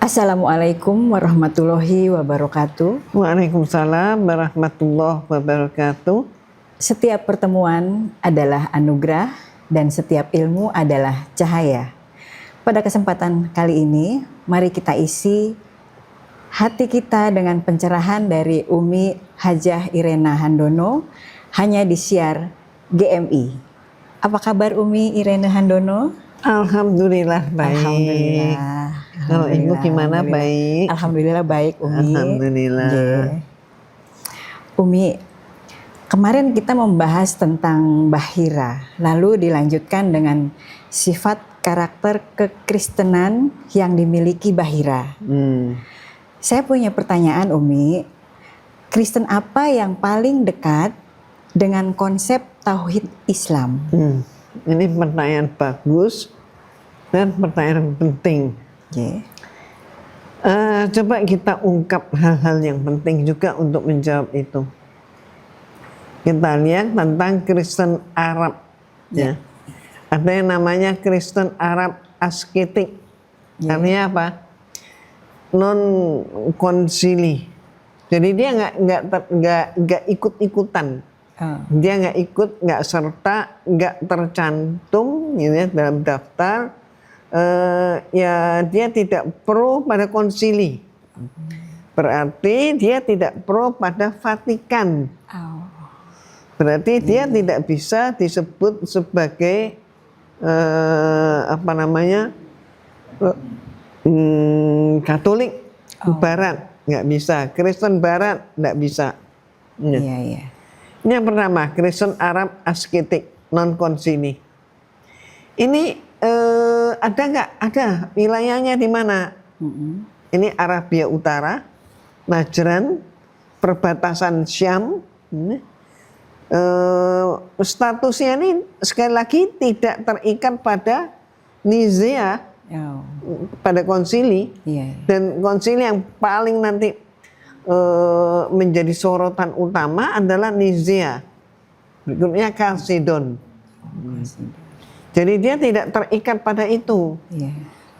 Assalamualaikum warahmatullahi wabarakatuh. Waalaikumsalam warahmatullahi wabarakatuh. Setiap pertemuan adalah anugerah dan setiap ilmu adalah cahaya. Pada kesempatan kali ini, mari kita isi hati kita dengan pencerahan dari Umi Hajah Irena Handono hanya di Syiar GMI. Apa kabar Umi Irena Handono? Alhamdulillah baik. Alhamdulillah. Kalau Ibu gimana, baik? Alhamdulillah baik Umi. Alhamdulillah. Yeah. Umi, kemarin kita membahas tentang Bahira, lalu dilanjutkan dengan sifat karakter kekristenan yang dimiliki Bahira. Saya punya pertanyaan Umi, Kristen apa yang paling dekat dengan konsep tauhid Islam? Ini pertanyaan bagus dan pertanyaan penting. Yeah. Coba kita ungkap hal-hal yang penting juga untuk menjawab itu. Kita lihat tentang Kristen Arab. Ya. Ada yang namanya Kristen Arab asketik. Artinya apa? Non konsili. Jadi dia nggak ikut-ikutan. Dia nggak ikut, nggak serta, nggak tercantum gitu ya, dalam daftar. Ya dia tidak pro pada konsili. Berarti dia tidak pro pada Vatikan. Berarti dia tidak bisa disebut sebagai Katolik Barat, nggak bisa. Kristen Barat nggak bisa. Ini yang pertama, Kristen Arab asketik non konsili. Ini ada nggak? Ada. Wilayahnya di mana? Ini Arabia Utara, Najran, perbatasan Syam. Statusnya ini sekali lagi tidak terikat pada Nizea, pada konsili. Dan konsili yang paling nanti menjadi sorotan utama adalah Nizea. Berikutnya Kalsedon. Jadi dia tidak terikat pada itu.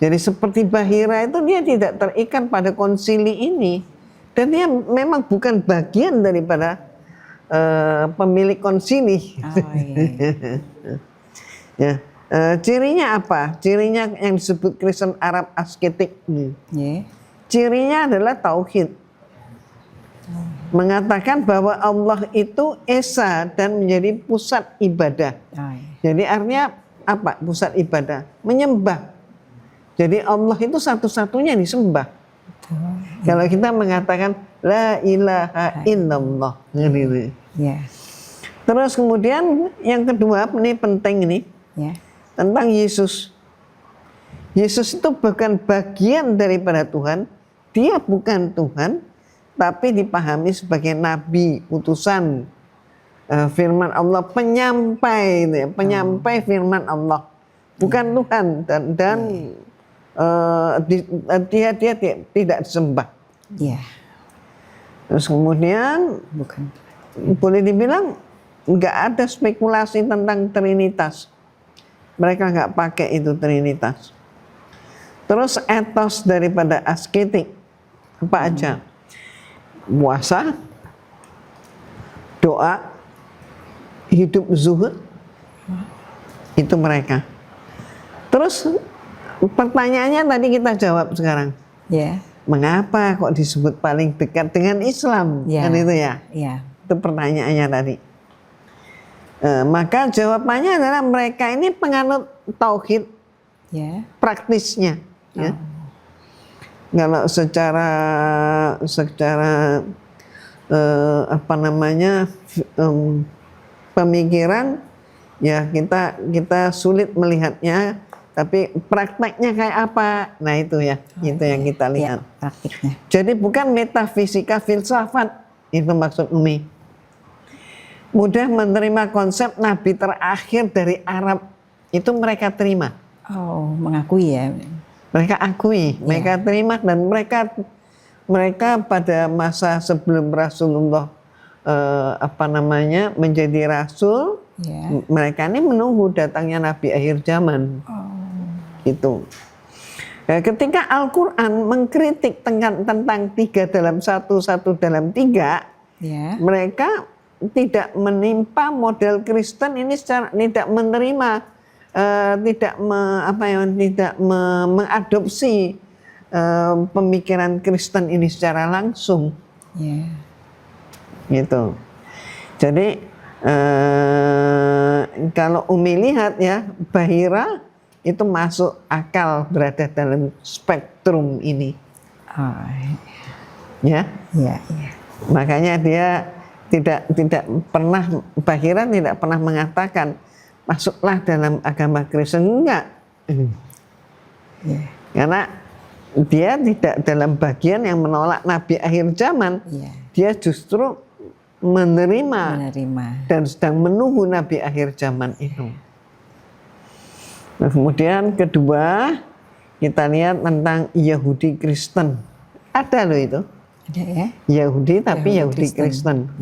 Jadi seperti Bahira itu dia tidak terikat pada konsili ini. Dan dia memang bukan bagian daripada pemilik konsili. Cirinya apa? Cirinya yang disebut Kristen Arab asketik. Cirinya adalah tauhid. Mengatakan bahwa Allah itu esa dan menjadi pusat ibadah. Jadi artinya apa pusat ibadah? Menyembah. Jadi Allah itu satu-satunya disembah. Kalau kita mengatakan la ilaha illallah. Terus kemudian yang kedua, ini penting ini, tentang Yesus. Yesus itu bukan bagian daripada Tuhan. Dia bukan Tuhan, tapi dipahami sebagai nabi, utusan. Firman Allah, penyampai firman Allah, bukan Tuhan, dan dia tidak disembah. Terus kemudian boleh dibilang nggak ada spekulasi tentang Trinitas, mereka nggak pakai itu Trinitas. Terus etos daripada asketik apa aja? Puasa, doa, hidup zuhud, itu mereka. Terus pertanyaannya tadi kita jawab sekarang. Mengapa kok disebut paling dekat dengan Islam? Kan itu ya? Itu pertanyaannya tadi. Maka jawabannya adalah mereka ini penganut tauhid praktisnya. Kalau secara pemikiran ya kita sulit melihatnya, tapi prakteknya kayak apa? Nah itu ya, itu yang kita lihat. Praktiknya. Jadi bukan metafisika filsafat, itu maksud Umi. Mudah menerima konsep nabi terakhir dari Arab, itu mereka terima. Mengakui ya. Mereka akui, mereka terima, dan mereka pada masa sebelum Rasulullah menjadi rasul, mereka ini menunggu datangnya Nabi akhir zaman. Gitu. Ketika Al-Quran mengkritik tentang 3 dalam 1, 1 dalam 3, mereka tidak menimpa model Kristen ini secara tidak menerima, tidak mengadopsi pemikiran Kristen ini secara langsung. Gitu. Jadi kalau Umi lihat ya, Bahira itu masuk akal berada dalam spektrum ini. Ya. Makanya dia tidak pernah, Bahira tidak pernah mengatakan masuklah dalam agama Kristen, enggak. Karena dia tidak dalam bagian yang menolak Nabi akhir zaman. Dia justru menerima dan sedang menunggu Nabi akhir zaman itu. Nah, kemudian kedua, kita lihat tentang Yahudi Kristen. Ada loh itu. Ada ya? Yahudi tapi Yahudi Kristen.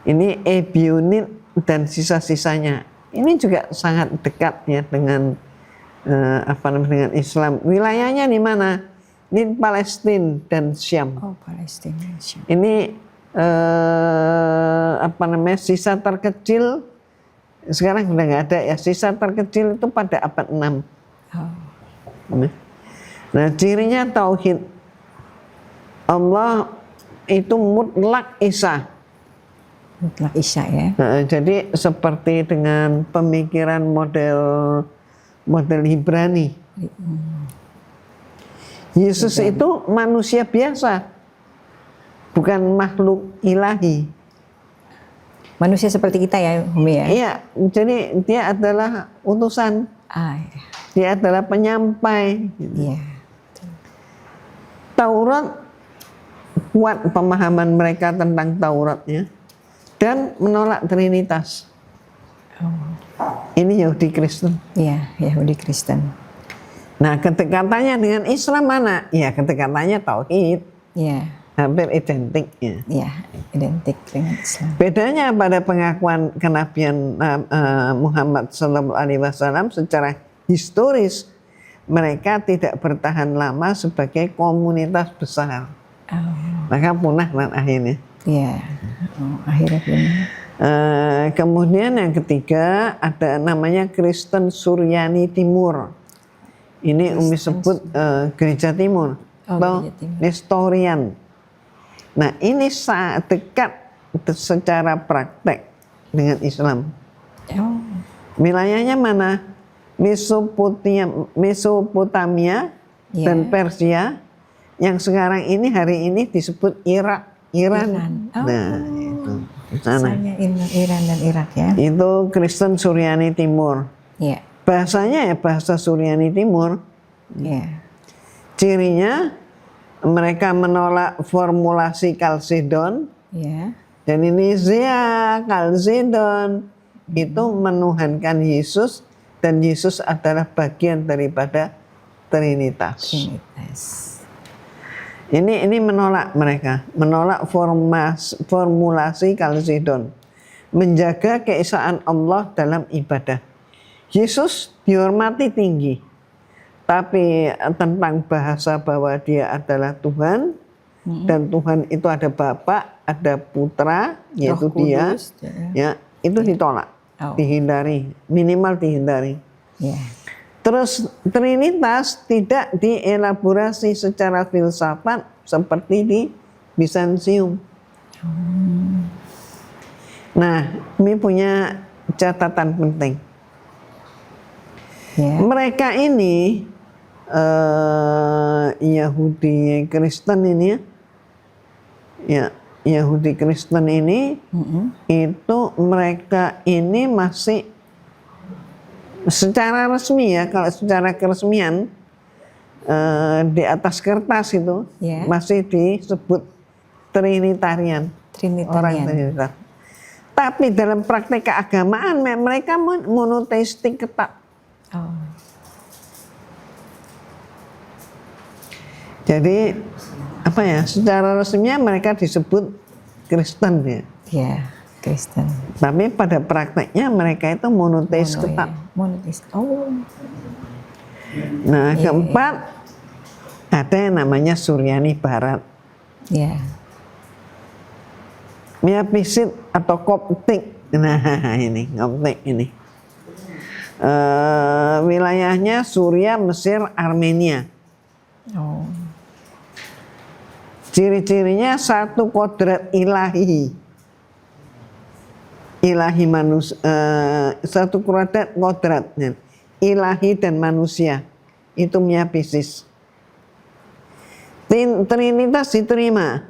Ini Ebionit dan sisa-sisanya. Ini juga sangat dekat ya dengan dengan Islam. Wilayahnya di mana? Di Palestina dan Syam. Oh, Palestina dan Syam. Ini sisa terkecil. Sekarang udah nggak ada ya, sisa terkecil itu pada abad 6. Nah, cirinya tauhid. Allah itu mutlak Isa. Mutlak Isa ya. Nah, jadi seperti dengan pemikiran model Ibrani. Yesus itu manusia biasa, bukan makhluk ilahi. Manusia seperti kita ya, Umi ya? Iya, jadi dia adalah utusan. Dia adalah penyampai. Taurat, kuat pemahaman mereka tentang Tauratnya dan menolak Trinitas. Ini Yahudi Kristen. Iya, Yahudi Kristen. Nah, kedekatannya dengan Islam mana? Ya, kedekatannya tauhid. Hampir identik ya. Identik dengan Islam. Bedanya pada pengakuan kenabian Muhammad SAW secara historis, mereka tidak bertahan lama sebagai komunitas besar. Maka punah akhirnya. Akhirnya punah. Kemudian yang ketiga ada namanya Kristen Suryani Timur. Ini Umi sebut Gereja Timur atau Nestorian. Nah, ini sangat dekat secara praktek dengan Islam. Wilayahnya mana? Mesopotamia dan Persia, yang sekarang ini hari ini disebut Iran. Nah, itu sana. Iran dan Irak ya. Itu Kristen Suryani Timur. Bahasanya ya bahasa Suryani Timur. Cirinya mereka menolak formulasi Kalsedon. Dan ini Kalsedon itu menuhankan Yesus, dan Yesus adalah bagian daripada Trinitas. Ini menolak mereka, menolak formulasi Kalsedon, menjaga keesaan Allah dalam ibadah. Yesus dihormati tinggi, tapi tentang bahasa bahwa dia adalah Tuhan, dan Tuhan itu ada Bapa, ada Putra, yaitu Roh Kudus, ya itu ditolak, dihindari, minimal dihindari. Terus Trinitas tidak dielaborasi secara filsafat seperti di Bizantium. Nah, ini punya catatan penting. Mereka ini Yahudi Kristen ini Yahudi Kristen ini itu mereka ini masih secara resmi ya, kalau secara keresmian di atas kertas itu masih disebut Trinitarian. Orang Trinitas. Tapi dalam praktek keagamaan mereka monoteistik ketat. Jadi apa ya, secara resminya mereka disebut Kristen ya. Kristen. Tapi pada prakteknya mereka itu monoteis ketat. Monoteis. Nah, keempat ada yang namanya Suryani Barat. Ya. Miapisit atau Koptik. Nah ini Koptik ini. Wilayahnya Suria, Mesir, Armenia. Oh. Ciri-cirinya satu kodrat ilahi. Ilahi manusia, satu kodratnya ilahi dan manusia, itu Miapisis. Trinitas diterima,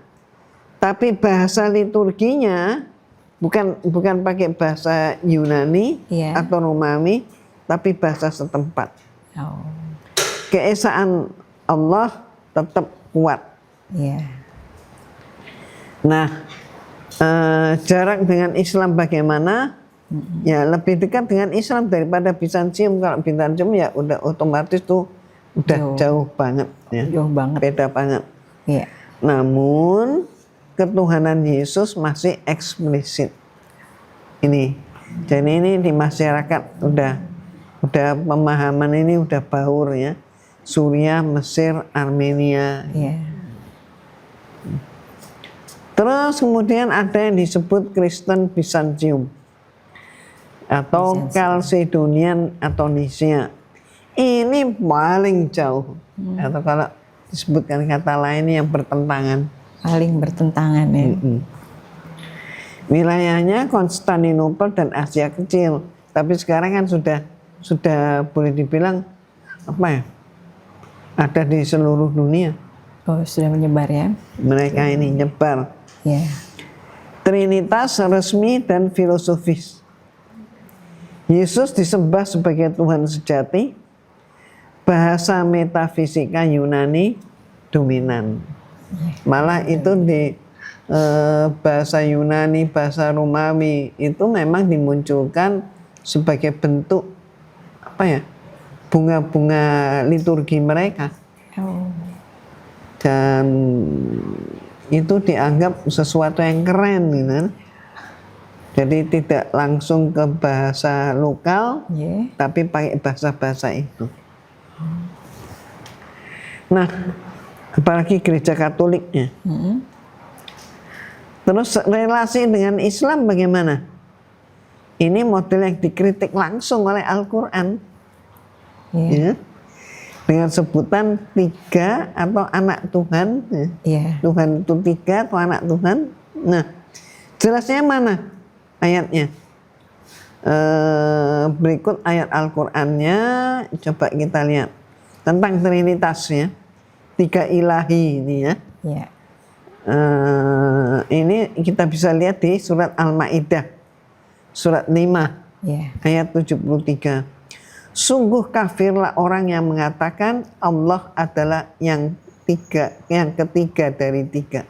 tapi bahasa liturginya bukan pakai bahasa Yunani atau Romawi, tapi bahasa setempat. Oh. Keesaan Allah tetap kuat. Nah, jarak dengan Islam bagaimana? Ya lebih dekat dengan Islam daripada Bizantium. Kalau Bizantium ya udah otomatis tuh udah jauh banget ya. Jauh banget. Beda banget. Namun ketuhanan Yesus masih eksplisit. Ini. Jadi ini di masyarakat udah pemahaman ini udah baur ya. Suria, Mesir, Armenia. Terus kemudian ada yang disebut Kristen Bizantium atau Chalcedonian atau Nicea. Ini paling jauh. Atau kalau disebutkan kata lain yang bertentangan. Paling bertentangan ya. Wilayahnya Konstantinopel dan Asia Kecil. Tapi sekarang kan sudah boleh dibilang apa ya? Ada di seluruh dunia. Oh, sudah menyebar ya. Mereka ini nyebar. Trinitas resmi dan filosofis. Yesus disembah sebagai Tuhan sejati. Bahasa metafisika Yunani dominan. Malah itu di bahasa Yunani, bahasa Romawi itu memang dimunculkan sebagai bentuk apa ya? Bunga-bunga liturgi mereka. Dan itu dianggap sesuatu yang keren gitu. Jadi tidak langsung ke bahasa lokal, tapi pakai bahasa-bahasa itu. Nah, apalagi gereja Katoliknya. Terus relasi dengan Islam bagaimana? Ini model yang dikritik langsung oleh Al-Quran. Ya. Dengan sebutan 3 atau anak Tuhan. Tuhan itu 3 atau anak Tuhan. Nah, jelasnya mana ayatnya? Berikut ayat Al-Qur'annya, coba kita lihat tentang Trinitasnya. 3 ilahi ini ya. Ini kita bisa lihat di surat Al-Maidah surat 5 ayat 73. Sungguh kafirlah orang yang mengatakan Allah adalah yang ketiga dari 3.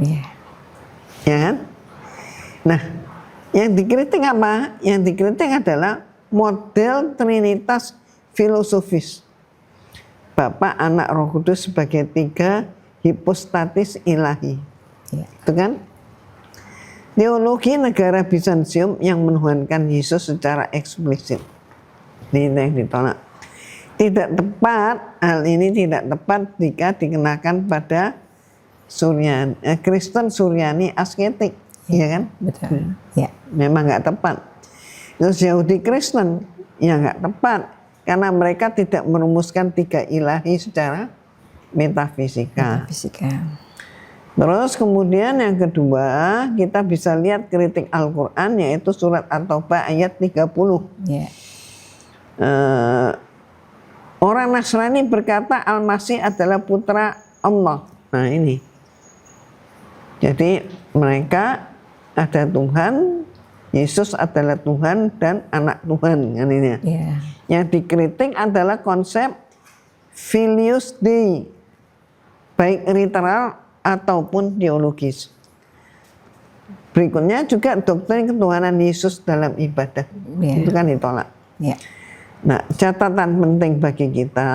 Ya kan? Nah, yang dikritik apa? Yang dikritik adalah model Trinitas filosofis. Bapa, Anak, Roh Kudus sebagai 3 hipostatis ilahi. Itu kan? Teologi negara Bizantium yang menuhankan Yesus secara eksplisit. Ini yang ditolak. Tidak tepat, hal ini tidak tepat jika dikenakan pada Kristen Suryani asketik, ya kan? Betul. Memang nggak tepat. Terus Yahudi Kristen, ya nggak tepat, karena mereka tidak merumuskan 3 ilahi secara metafisika. Terus kemudian yang kedua, kita bisa lihat kritik Al-Quran, yaitu surat At-Taubah ayat 30. Orang Nasrani berkata Al-Masih adalah putra Allah. Nah ini. Jadi mereka ada Tuhan, Yesus adalah Tuhan dan anak Tuhan. Kan ini. Yang dikritik adalah konsep Filius Dei, baik literal ataupun teologis. Berikutnya juga doktrin ketuhanan Yesus dalam ibadah. Itu kan ditolak. Nah, catatan penting bagi kita,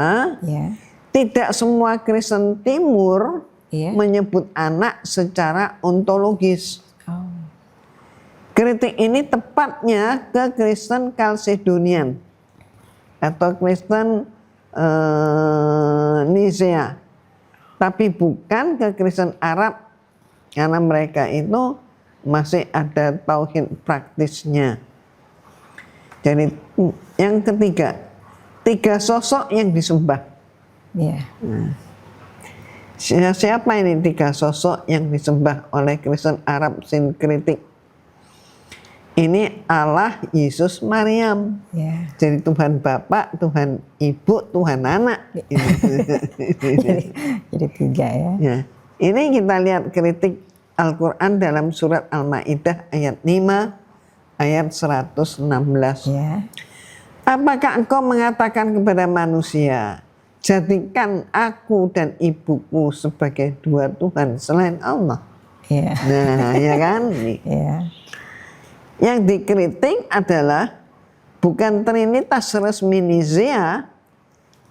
tidak semua Kristen Timur menyebut anak secara ontologis. Kritik ini tepatnya ke Kristen Chalcedonian atau Kristen Nisea, tapi bukan ke Kristen Arab, karena mereka itu masih ada tauhid praktisnya. Jadi yang ketiga, 3 sosok yang disembah. Yeah. Siapa ini 3 sosok yang disembah oleh Kristen Arab sinkritik? Ini Allah, Yesus, Maryam. Yeah. Jadi Tuhan Bapa, Tuhan Ibu, Tuhan Anak. jadi 3 ya. Ya. Ini kita lihat kritik Al-Quran dalam surat Al-Ma'idah ayat 5, ayat 116. Yeah. Apakah engkau mengatakan kepada manusia, jadikan aku dan ibuku sebagai 2 Tuhan selain Allah? Yeah. Nah, ya kan? Yeah. Yang dikritik adalah bukan Trinitas resmi Nisea,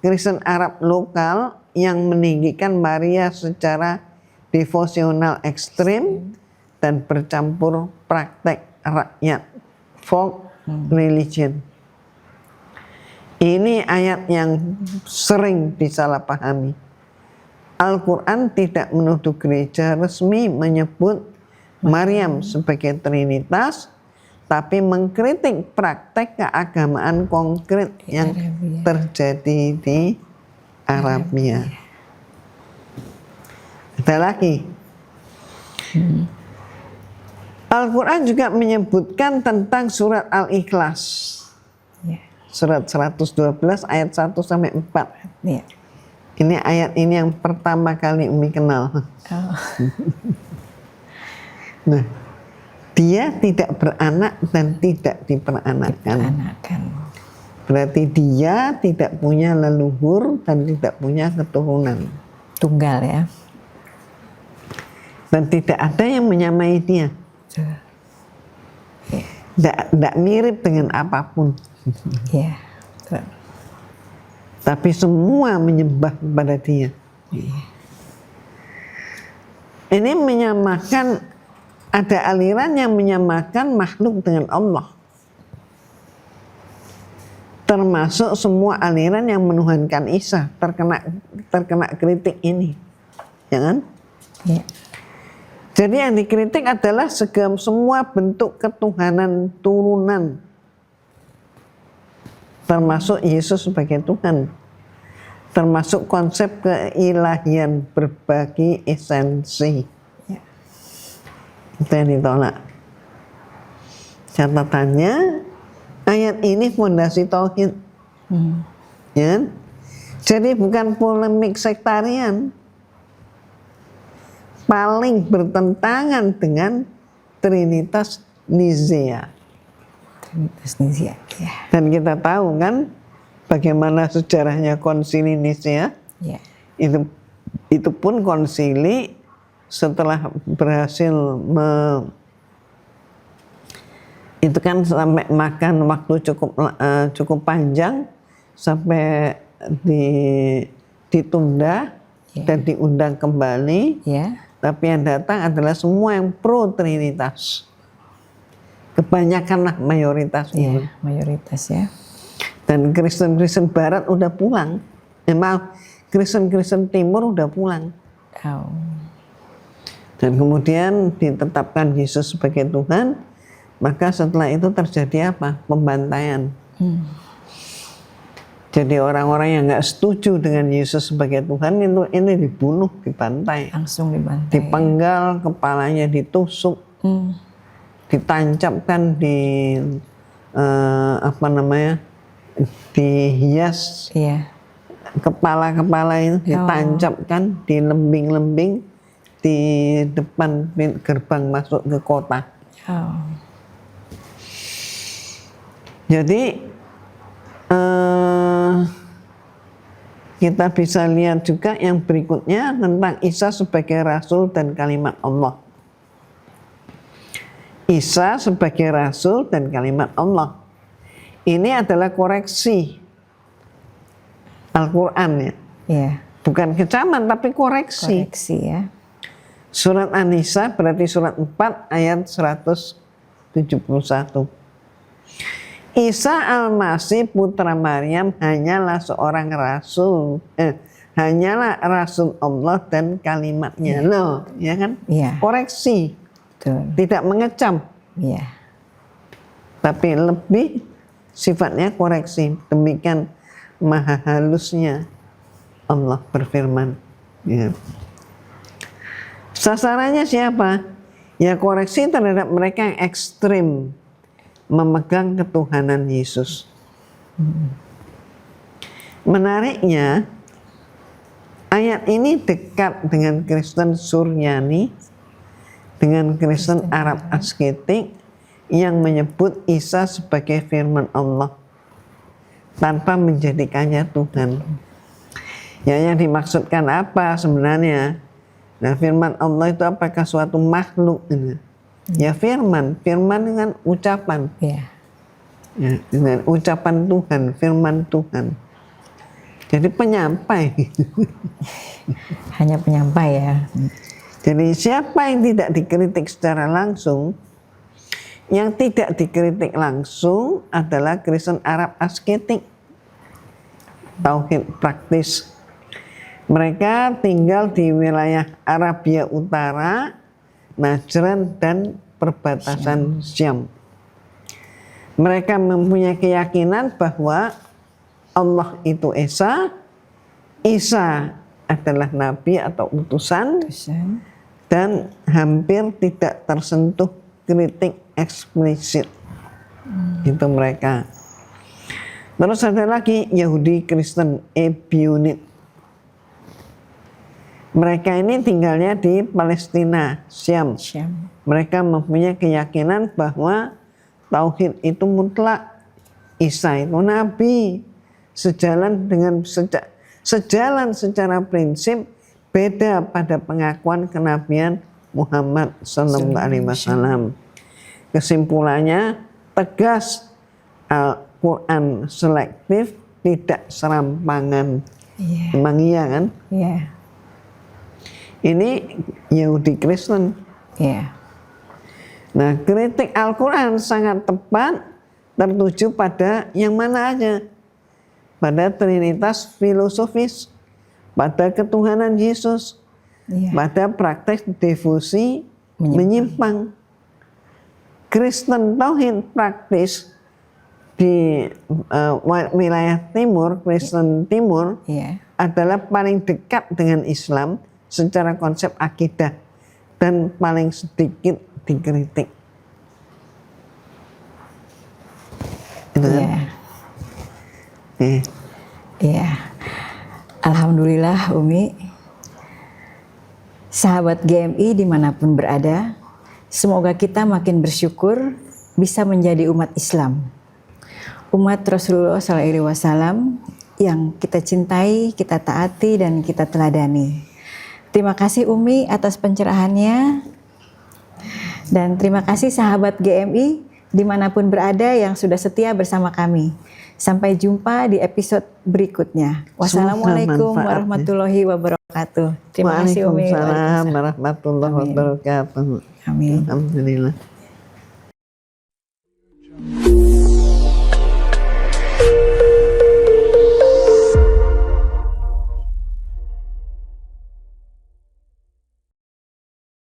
Kristen Arab lokal yang meninggikan Maria secara devosional ekstrim dan bercampur praktek rakyat, folk religion. Ini ayat yang sering disalahpahami. Al-Quran tidak menuduh gereja resmi menyebut Maryam sebagai Trinitas, tapi mengkritik praktek keagamaan konkret yang terjadi di Arabia. Ada lagi. Al-Quran juga menyebutkan tentang surat Al-Ikhlas. Surat 112 ayat 1 sampai 4. Ini ayat ini yang pertama kali Umi kenal. Nah, dia tidak beranak dan tidak diperanakkan. Berarti dia tidak punya leluhur dan tidak punya keturunan. Tunggal ya. Dan tidak ada yang menyamai dia. Tidak mirip dengan apapun. Yeah. Tapi semua menyembah kepada dia. Ini menyamakan, ada aliran yang menyamakan makhluk dengan Allah. Termasuk semua aliran yang menuhankan Isa terkena kritik ini. Ya kan? Yeah. Jadi yang dikritik adalah semua bentuk ketuhanan turunan, termasuk Yesus sebagai Tuhan, termasuk konsep keilahian berbagi esensi. Ya. Itu yang ditolak. Catatannya, ayat ini fondasi tauhid. Ya? Jadi bukan polemik sektarian. Paling bertentangan dengan Trinitas Nisea. Trinitas Nisea, ya. Dan kita tahu kan bagaimana sejarahnya konsili Nisea. Ya. Itu pun konsili setelah berhasil itu kan sampai makan waktu cukup panjang sampai ditunda dan diundang kembali. Ya. Tapi yang datang adalah semua yang pro Trinitas. Kebanyakan lah, mayoritas. Ya, mayoritas ya. Dan Kristen-Kristen Barat udah pulang. Maaf, Kristen-Kristen Timur udah pulang. Oh. Dan kemudian ditetapkan Yesus sebagai Tuhan. Maka setelah itu terjadi apa? Pembantaian. Jadi orang-orang yang nggak setuju dengan Yesus sebagai Tuhan ini dibunuh, dibantai. Langsung dibantai. Dipenggal, kepalanya ditusuk, ditancapkan di dihias. Iya. Kepala-kepala itu ditancapkan di lembing-lembing di depan gerbang masuk ke kota. Oh. Jadi kita bisa lihat juga yang berikutnya tentang Isa sebagai Rasul dan kalimat Allah. Isa sebagai Rasul dan kalimat Allah. Ini adalah koreksi Al-Quran ya. Yeah. Bukan kecaman tapi koreksi. Koreksi ya. Surat An-Nisa berarti surat 4 ayat 171. Isa al-Masih putra Maryam hanyalah seorang rasul, hanyalah rasul Allah dan kalimatnya. Loh, ya kan? Koreksi. Betul. Tidak mengecam. Tapi lebih sifatnya koreksi. Demikian maha halusnya Allah berfirman. Sasarannya siapa? Ya koreksi terhadap mereka yang ekstrim memegang ketuhanan Yesus. Menariknya, ayat ini dekat dengan Kristen Suryani, dengan Kristen Arab asketik yang menyebut Isa sebagai firman Allah tanpa menjadikannya Tuhan. Ya, yang dimaksudkan apa sebenarnya? Nah, firman Allah itu apakah suatu makhluk? Ya firman dengan ucapan. Ya, dengan ucapan Tuhan, firman Tuhan. Jadi penyampai. Hanya penyampai ya. Jadi siapa yang tidak dikritik secara langsung, yang tidak dikritik langsung adalah Kristen Arab asketik, tauhid praktis. Mereka tinggal di wilayah Arabia Utara, Najran dan perbatasan Syam. Mereka mempunyai keyakinan bahwa Allah itu Esa, Isa adalah nabi atau utusan, dan hampir tidak tersentuh kritik eksplisit. Itu mereka. Terus ada lagi Yahudi Kristen Ebionit. Mereka ini tinggalnya di Palestina, Syam. Mereka mempunyai keyakinan bahwa tauhid itu mutlak. Isa itu nabi. Sejalan secara prinsip, beda pada pengakuan kenabian Muhammad sallallahu alaihi wasallam. Kesimpulannya tegas, Al-Quran selektif, tidak serampangan. Emang iya kan? Ini Yahudi Kristen. Nah, kritik Al-Quran sangat tepat, tertuju pada yang mana aja? Pada trinitas filosofis, pada ketuhanan Yesus, pada praktek devosi menyimpang. Kristen tauhid praktis di wilayah timur, Kristen timur adalah paling dekat dengan Islam secara konsep akidah dan paling sedikit dikritik. Alhamdulillah Umi, sahabat GMI dimanapun berada, semoga kita makin bersyukur bisa menjadi umat Islam, umat Rasulullah SAW yang kita cintai, kita taati, dan kita teladani. Terima kasih Umi atas pencerahannya, dan terima kasih sahabat GMI dimanapun berada yang sudah setia bersama kami. Sampai jumpa di episode berikutnya. Wassalamualaikum warahmatullahi wabarakatuh. Terima kasih Umi. Waalaikumsalam warahmatullahi wabarakatuh. Amin. Alhamdulillah.